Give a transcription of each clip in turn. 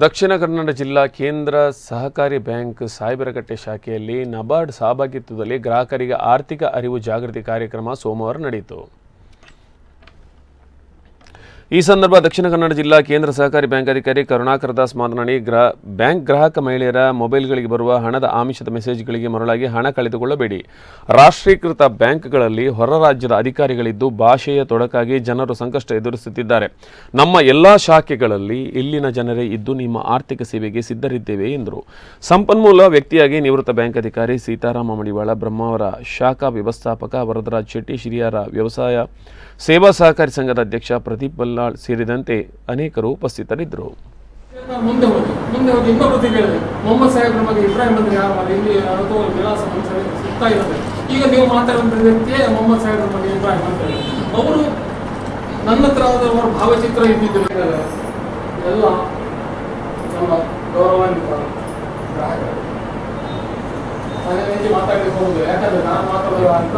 ದಕ್ಷಿಣ ಕನ್ನಡ ಜಿಲ್ಲಾ ಕೇಂದ್ರ ಸಹಕಾರಿ ಬ್ಯಾಂಕ್ ಸಾಯಿಬರಕಟ್ಟೆ ಶಾಖೆಯಲ್ಲಿ ನಬಾರ್ಡ್ ಸಹಭಾಗಿತ್ವದಲ್ಲಿ ಗ್ರಾಹಕರಿಗೆ ಆರ್ಥಿಕ ಅರಿವು ಜಾಗೃತಿ ಕಾರ್ಯಕ್ರಮ ಸೋಮವಾರ ನಡೆಯಿತು. ಈ ಸಂದರ್ಭ ದಕ್ಷಿಣ ಕನ್ನಡ ಜಿಲ್ಲಾ ಕೇಂದ್ರ ಸಹಕಾರಿ ಬ್ಯಾಂಕ್ ಅಧಿಕಾರಿ ಕರುಣಾಕರ ದಾಸ್ ಮಾತನಾಡಿ, ಬ್ಯಾಂಕ್ ಗ್ರಾಹಕ ಮಹಿಳೆಯರ ಮೊಬೈಲ್ಗಳಿಗೆ ಬರುವ ಹಣದ ಆಮಿಷದ ಮೆಸೇಜ್ಗಳಿಗೆ ಮರಳಾಗಿ ಹಣ ಕಳೆದುಕೊಳ್ಳಬೇಡಿ. ರಾಷ್ಟ್ರೀಕೃತ ಬ್ಯಾಂಕ್ಗಳಲ್ಲಿ ಹೊರ ರಾಜ್ಯದ ಅಧಿಕಾರಿಗಳಿದ್ದು ಭಾಷೆಯ ತೊಡಕಾಗಿ ಜನರು ಸಂಕಷ್ಟ ಎದುರಿಸುತ್ತಿದ್ದಾರೆ. ನಮ್ಮ ಎಲ್ಲ ಶಾಖೆಗಳಲ್ಲಿ ಇಲ್ಲಿನ ಜನರೇ ಇದ್ದು ನಿಮ್ಮ ಆರ್ಥಿಕ ಸೇವೆಗೆ ಸಿದ್ಧರಿದ್ದೇವೆ ಎಂದರು. ಸಂಪನ್ಮೂಲ ವ್ಯಕ್ತಿಯಾಗಿ ನಿವೃತ್ತ ಬ್ಯಾಂಕ್ ಅಧಿಕಾರಿ ಸೀತಾರಾಮ ಮಡಿವಾಳ, ಬ್ರಹ್ಮಾವರ ಶಾಖಾ ವ್ಯವಸ್ಥಾಪಕ ವರದರಾಜ್ ಶೆಟ್ಟಿ, ಹಿರಿಯರ ವ್ಯವಸಾಯ ಸೇವಾ ಸಹಕಾರಿ ಸಂಘದ ಅಧ್ಯಕ್ಷ ಪ್ರದೀಪ್ ಬಲ್ಲಾಳ್ ಸೇರಿದಂತೆ ಅನೇಕರು ಉಪಸ್ಥಿತರಿದ್ದರು. ಮುಂದೆ ಹೋಗಿ ಇನ್ನೊಬ್ಬರು ಹೇಳಿದೆ, ಮೊಹಮ್ಮದ್ ಸಾಹೇಬ್ರ ಮಗ ಇಬ್ರಾಹಿಂ ಅಂದ್ರೆ ಯಾರು ಇಲ್ಲಿ ವಿಳಾಸ ಸಿಗ್ತಾ ಇರೋದು. ಈಗ ನೀವು ಮಾತಾಡುವಂಥ ವ್ಯಕ್ತಿಯೇ ಮೊಹಮ್ಮದ್ ಸಾಹೇಬ್ರ ಮಗ ಇಬ್ರಾಹಿಂ ಅಂತ ಹೇಳಿ ಅವರು ನನ್ನ ಹತ್ರ ಅವರ ಭಾವಚಿತ್ರ ಇದ್ದಿದ್ದು ಎಲ್ಲ ನಮ್ಮ ಗೌರವಾನ್ವಿತ ಗ್ರಾಹಕರು ಮಾತಾಡಲಿಕ್ಕೆ ಹೋಗುದು. ಯಾಕಂದ್ರೆ ನಾನು ಮಾತಾಡುವ ಅಂತ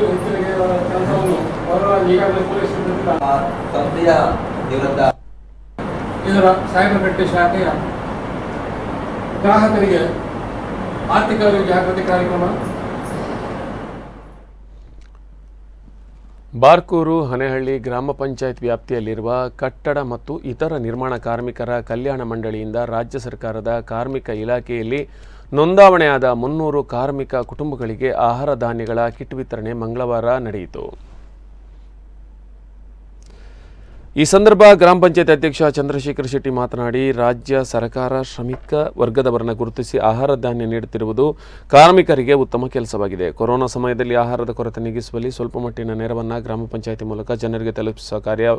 ಹೆಚ್ಚಿನ ಕೆಲಸವನ್ನು ಅವರ ಈಗಾಗಲೇ ಪೊಲೀಸ್ ಇದರ ಸಾಯಿಬರಕಟ್ಟೆ ಶಾಖೆಯ ಗ್ರಾಹಕರಿಗೆ ಆರ್ಥಿಕ ಜಾಗೃತಿ ಕಾರ್ಯಕ್ರಮ. ಬಾರ್ಕೂರು ಹನೇಹಳ್ಳಿ ಗ್ರಾಮ ಪಂಚಾಯತ್ ವ್ಯಾಪ್ತಿಯಲ್ಲಿರುವ ಕಟ್ಟಡ ಮತ್ತು ಇತರ ನಿರ್ಮಾಣ ಕಾರ್ಮಿಕರ ಕಲ್ಯಾಣ ಮಂಡಳಿಯಿಂದ ರಾಜ್ಯ ಸರ್ಕಾರದ ಕಾರ್ಮಿಕ ಇಲಾಖೆಯಲ್ಲಿ ನೋಂದಾವಣೆಯಾದ 300 ಕಾರ್ಮಿಕ ಕುಟುಂಬಗಳಿಗೆ ಆಹಾರ ಧಾನ್ಯಗಳ ಕಿಟ್ ವಿತರಣೆ ಮಂಗಳವಾರ ನಡೆಯಿತು. ಈ ಸಂದರ್ಭ ಗ್ರಾಮ ಪಂಚಾಯತ್ ಅಧ್ಯಕ್ಷ ಚಂದ್ರಶೇಖರ್ ಶೆಟ್ಟಿ ಮಾತನಾಡಿ, ರಾಜ್ಯ ಸರ್ಕಾರ ಶ್ರಮಿಕ ವರ್ಗದವರನ್ನು ಗುರುತಿಸಿ ಆಹಾರ ಧಾನ್ಯ ನೀಡುತ್ತಿರುವುದು ಕಾರ್ಮಿಕರಿಗೆ ಉತ್ತಮ ಕೆಲಸವಾಗಿದೆ. ಕೊರೋನಾ ಸಮಯದಲ್ಲಿ ಆಹಾರದ ಕೊರತೆ ನೀಗಿಸುವಲ್ಲಿ ಸ್ವಲ್ಪ ಮಟ್ಟಿನ ನೆರವನ್ನು ಗ್ರಾಮ ಪಂಚಾಯತಿ ಮೂಲಕ ಜನರಿಗೆ ತಲುಪಿಸುವ ಕಾರ್ಯ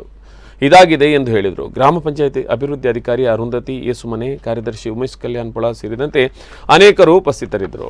ಇದಾಗಿದೆ ಎಂದು ಹೇಳಿದರು. ಗ್ರಾಮ ಪಂಚಾಯತಿ ಅಭಿವೃದ್ಧಿ ಅಧಿಕಾರಿ ಅರುಂಧತಿ ಯೇಸುಮನೆ, ಕಾರ್ಯದರ್ಶಿ ಉಮೇಶ್ ಕಲ್ಯಾಣಪುಳ ಸೇರಿದಂತೆ ಅನೇಕರು ಉಪಸ್ಥಿತರಿದ್ದರು.